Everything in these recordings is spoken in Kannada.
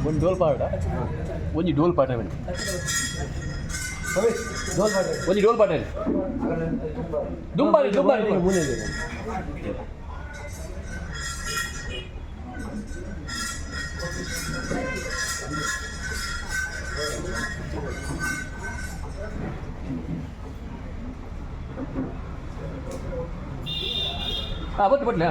ಒಂದು ಡೋಲ್ ಪಾಡ ಒಂಜಿ ಡೋಲ್ ಪಾಟ ಬನ್ನಿ ಒಂಜಿ ಡೋಲ್ ಪಾಟ ದುಂಬಾರಿ ದುಂಬಾರಿ ಮೂನೆ ಬಟ್ಟು ಬಟ್ಲ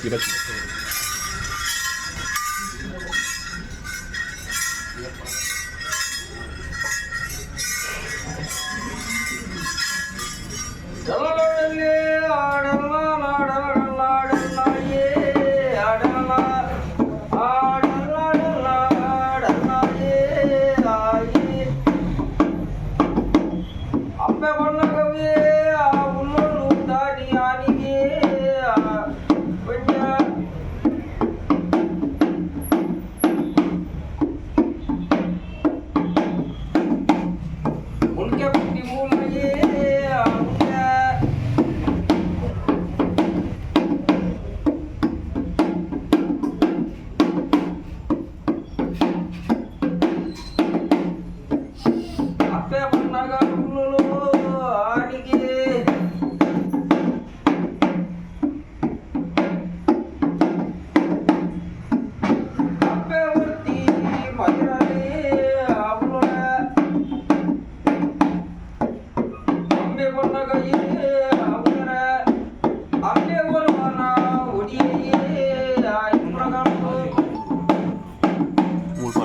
ಬಚ್ಚಿ ಜಲಗಳಲ್ಲಿ ಆಡಲ್ಲ ನಾಡಲ್ಲ ಆಡಲ್ಲ ಏ ಆಡಲ್ಲ ಆಡಲ್ಲ ಆಡಲ್ಲ ಏ ಆಯೇ ಅಪ್ಪೆ ಬಣ್ಣಗವೇ ಆ ಹುಲ್ಲನ್ನು ದಾನಿ ಆನಿಗೆ ಕೊಂಚ ಉನ್ಕೆ ಬುಟ್ಟಿ ಮೂಲಗೆ ಅಪ್ಪೆ ಬಣ್ಣಗ ಹುಲ್ಲು ಆನಿಗೆ ಅಪ್ಪೆ ಬರ್ತಿ ಮದಿರಲಿ ಅವಳ ಅಮ್ಮೆ ಬಣ್ಣಗ ಅವರ ಅಮ್ಮೆ ಬರುವನ ಒಡಿಯೇ ಇಬ್ಬರಗಳು ಮೂರು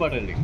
పాట అండి.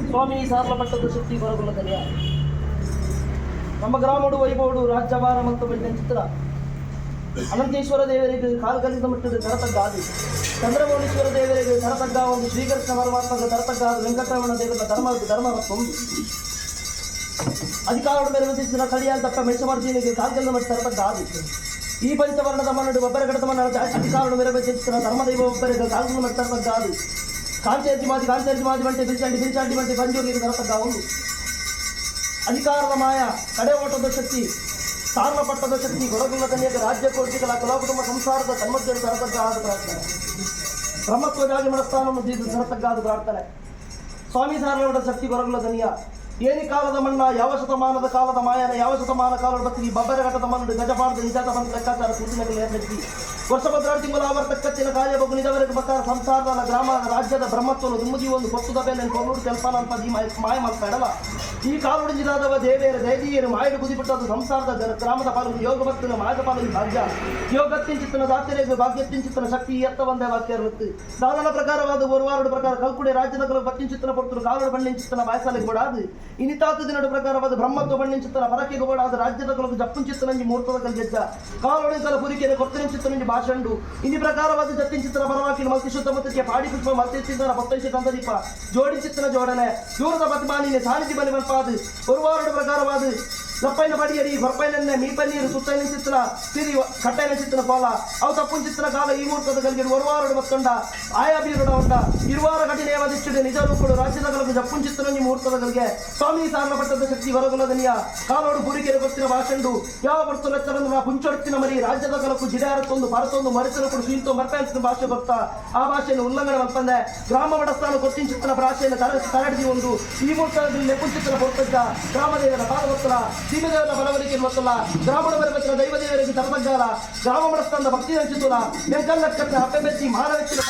ಸ್ವಾಮಿ ಸಾರ್ಲಪಟ್ಟದ ಶಕ್ತಿ ಹೊರಗುಲ್ಲದನಿಯ ನಮ್ಮ ಗ್ರಾಮಡು ವೈಭವಡು ರಾಜ್ಯಭಾರ ಮತ್ತು ಬೆಳ್ಳಿನ ಚಿತ್ರ ಅನಂತೇಶ್ವರ ದೇವರಿಗೆ ಕಾಲ್ಕಲಿಂದ ಮಟ್ಟದ ಕರತಗ್ಗಾದು ಚಂದ್ರಮೌಳೀಶ್ವರ ದೇವರಿಗೆ ಕರತಗ್ಗ ಒಂದು ಶ್ರೀಕೃಷ್ಣ ಪರಮಾತ್ಮದ ಕರತಗ್ಗಾದು ವೆಂಕಟರಮಣ ದೇವರ ಧರ್ಮ ಮತ್ತೊಂದು ಅಧಿಕಾರದ ಮೇಲೆ ವಿಧಿಸಿದ ಕಳಿಯಂತಪ್ಪ ಮೆಚ್ಚಮರ್ಜಿನಿಗೆ ಕಾಲ್ಕಲಿಂದ ಮಟ್ಟ ಕರತಗ್ಗಾದು ಈ ಪಂಚವರ್ಣದ ಮನ್ನಡು ಒಬ್ಬರ ಕಡತ ಮನ್ನ ಅಧಿಕಾರದ ಮೇಲೆ ವಿಧಿಸಿದ ಧರ್ಮದೈವ ಒಬ್ಬರಿಗೆ ಕಾಲ್ಕಲಿಂದ ಮಟ್ಟ ಕರತಗ್ಗಾದು ಕಾಂಚರ್ಜಿ ಮಾದಿ ಬಂಟೆ ಬಿಲ್ಚಾಂಡಿ ಬಂಟೆ ಬಂಜೂರಿಗೆ ಕರತಗ್ಗ ಒಂದು ಅಧಿಕಾರದ ಮಾಯ ಕಡೆ ಓಟದ ಶಕ್ತಿ ಸಾರ್ಲಪಟ್ಟದ ಶಕ್ತಿ ಗೊರಗುಲ್ಲ ಕನ್ಯಕ ರಾಜ್ಯ ಕೋಟಿಗಳ ಕುಲಕುಟುಂಬ ಸಂಸಾರದ ತನ್ಮಧ್ಯೆ ಸರತಗ್ಗಾದ ಪ್ರಾರ್ಥನೆ ಬ್ರಹ್ಮತ್ವಜಾಗಿ ಮನಸ್ಥಾನವನ್ನು ಸರತಗ್ಗಾದ ಪ್ರಾರ್ಥನೆ ಸ್ವಾಮಿ ಸಾರ್ಲಪಟ್ಟ ಶಕ್ತಿ ಗೊರಗುಲ್ಲ ಕನ್ಯ ಏನಿ ಕಾಲದ ಮಣ್ಣ ಯಾವ ಶತಮಾನದ ಕಾಲದ ಮಾಯನ ಯಾವ ಶತಮಾನ ಕಾಲದ ಬತ್ತಿಗೆ ಬಬ್ಬರ ಘಟದ ಮಣ್ಣು ಗಜಪಾಡದ ನಿಜಾತ ಬಂದ ಲೆಕ್ಕಾಚಾರ ಸೂಚನೆಗಳು ಏರ್ಪಡಿಸಿ ವರ್ಷಭದ್ರಾಳು ತಿಂಗಳ ಆವರ್ತಕ್ಕತ್ತಿನ ಕಾರ್ಯ ಬಗ್ಗು ನಿಜವರೆಗೆ ಪ್ರಕಾರ ಸಂಸಾರದ ಗ್ರಾಮ ರಾಜ್ಯದ ಬ್ರಹ್ಮತ್ವವನ್ನು ದುಮ್ಮದಿ ಒಂದು ಕೊತ್ತದ ಬೇಲೆ ಕೊಲ್ಲೂರು ಕೆಲಸನ ಅಂತ ಮಾಯ ಮಾಡ್ತಾಡಲ್ಲ ಈ ಕಾಲುಡಿಜಿದಾದವ ದೇವೇರ ದೈದಿಯರು ಮಾಯಡು ಕುದಿಬಿಟ್ಟದು ಸಂಸಾರದ ಗ್ರಾಮದ ಪಾಲನೆ ಯೋಗ ಭಕ್ತನ ಮಾಯದ ಪಾಲನೆ ಭಾಗ್ಯ ಯೋಗತ್ತಿನ ಚಿತ್ತನ ದಾತ್ಯರೇಗ ಭಾಗ್ಯತ್ತಿನ ಚಿತ್ತನ ಶಕ್ತಿ ಎತ್ತ ಒಂದೇ ವಾಕ್ಯ ಇರುತ್ತೆ ದಾದನ ಪ್ರಕಾರವಾದ ಒರುವಾರುಡ ಪ್ರಕಾರ ಕಲ್ಕುಡೆ ರಾಜ್ಯದ ಬತ್ತಿನ ಚಿತ್ತನ ಪಡ್ತರು ಕಾಲುಡ ಬಣ್ಣಿನ ಚಿತ್ತನ ಬಾಯಸಾಲೆಗೆ ಗೋಡಾದು ಇನಿತಾತ ದಿನದ ಪ್ರಕಾರವಾದ ಬ್ರಹ್ಮತ್ವ ಬಣ್ಣಿನ ಚಿತ್ತನ ಪರಕ್ಕೆ ಗೋಡಾದ ರಾಜ್ಯದ ಕಲಕು ಜಪ್ಪುನ ಚಿತ್ತನಂಜಿ ಮೂರ್ತದ ಕಲ್ಗೆಜ್ಜ ಕಾಲೊಡೆ ಕಲ ಪುರಿಕೆರೆ ಕೊತ್ತನ ಚಿತ್ತನಂಜಿ ಭಾಷಂಡು ಇನಿ ಪ್ರಕಾರವಾದ ಜತ್ತಿನ ಚಿತ್ತನ ಪರವಾಕಿನ ಮಲ್ತಿ ಶುದ್ಧ ಮತಕ್ಕೆ ಪಾಡಿ ಪುಷ್ಪ ಮಲ್ತಿ ಚಿತ್ತನ ಪತ್ತೈಷ ಕಂದದೀಪ ಜೋಡಿ ಚಿತ್ತನ ಜೋಡಣೆ ದೂರದ ಪ್ರತಿಮಾನಿನ ಸಾನಿಧಿ ಬಲಿ ಮಲ್ಪಾದು ಒರುವಾರುಡ ಪ್ರಕಾರವಾದ ಲಪ್ಪೈನ ಬಡಿಯರಿ ಹೊರಪೈನ ಮೀಪನ್ನೀರು ಸುತ್ತೈನ ಚಿತ್ರ ಸಿರಿ ಕಟ್ಟೈನ ಚಿತ್ರ ಕೋಲ ಅವು ತಪ್ಪುನ ಚಿತ್ರ ಕಾಲ ಈ ಮೂರ್ತದ ಕಲ್ಗೆ ಒರುವಾರುಡು ಮತ್ತೊಂಡ ಆಯಾ ಬೀರುಡ ಉಂಡ ಇರುವಾರ ಕಠಿಣ ದಿಷ್ಟು ನಿಜ ರೂಪಡು ರಾಜ್ಯದ ಕಲಕು ಜಪ್ಪುನ ಚಿತ್ರ ಮೂರ್ತದ ಕಲ್ಗೆ ಸ್ವಾಮಿ ಸಾರ್ಲಪಟ್ಟದ ಶಕ್ತಿ ಹೊರಗುಲದನಿಯ ಕಾಲೋಡು ಗುರಿಕೆರೆ ಗೊತ್ತಿನ ಭಾಷಂಡು ಯಾವ ಬರ್ತು ಲೆಚ್ಚರನ್ನು ನಾ ಪುಂಚೊಡ್ತಿನ ಮರಿ ರಾಜ್ಯದ ಕಲಕು ಜಿಡಾರತ್ತೊಂದು ಪರತೊಂದು ಮರಿಸಲು ಕೊಡು ಸೀಂತೋ ಮರ್ಪೆನ್ಸಿನ ಭಾಷೆ ಬರ್ತಾ ಆ ಭಾಷೆಯನ್ನು ಉಲ್ಲಂಘನೆ ಮಲ್ಪಂದೆ ಗ್ರಾಮ ಬಡಸ್ಥಾನ ಕೊತ್ತಿನ ಚಿತ್ರ ಭಾಷೆಯನ್ನು ತರಡಿಸಿ ಒಂದು ಈ ಮೂರ್ತದಲ್ಲಿ ನೆಪುನ ಚಿತ್ರ ಹೊರತಜ್ಜ ಗ್ರಾಮದೇವರ ಪಾದ ಗೊತ್ತಲ ಸೀಮೆದೇವರ ಬಲವರಿಕೆ ಗೊತ್ತಲ್ಲ ಗ್ರಾಮದ ಬರಬೇಕಿನ ದೈವದೇವರಿಗೆ ತರತಗ್ಗಾಲ ಗ್ರಾಮ ಬಡಸ್ಥಾನದ ಭಕ್ತಿ ಹಂಚಿತುಲ ಬೆಂಕಲ್ಲಕ್ಕತ್ತ ಹಪ್ಪೆ ಬೆಚ್ಚಿ ಮಾನವೆಚ್ಚಿನ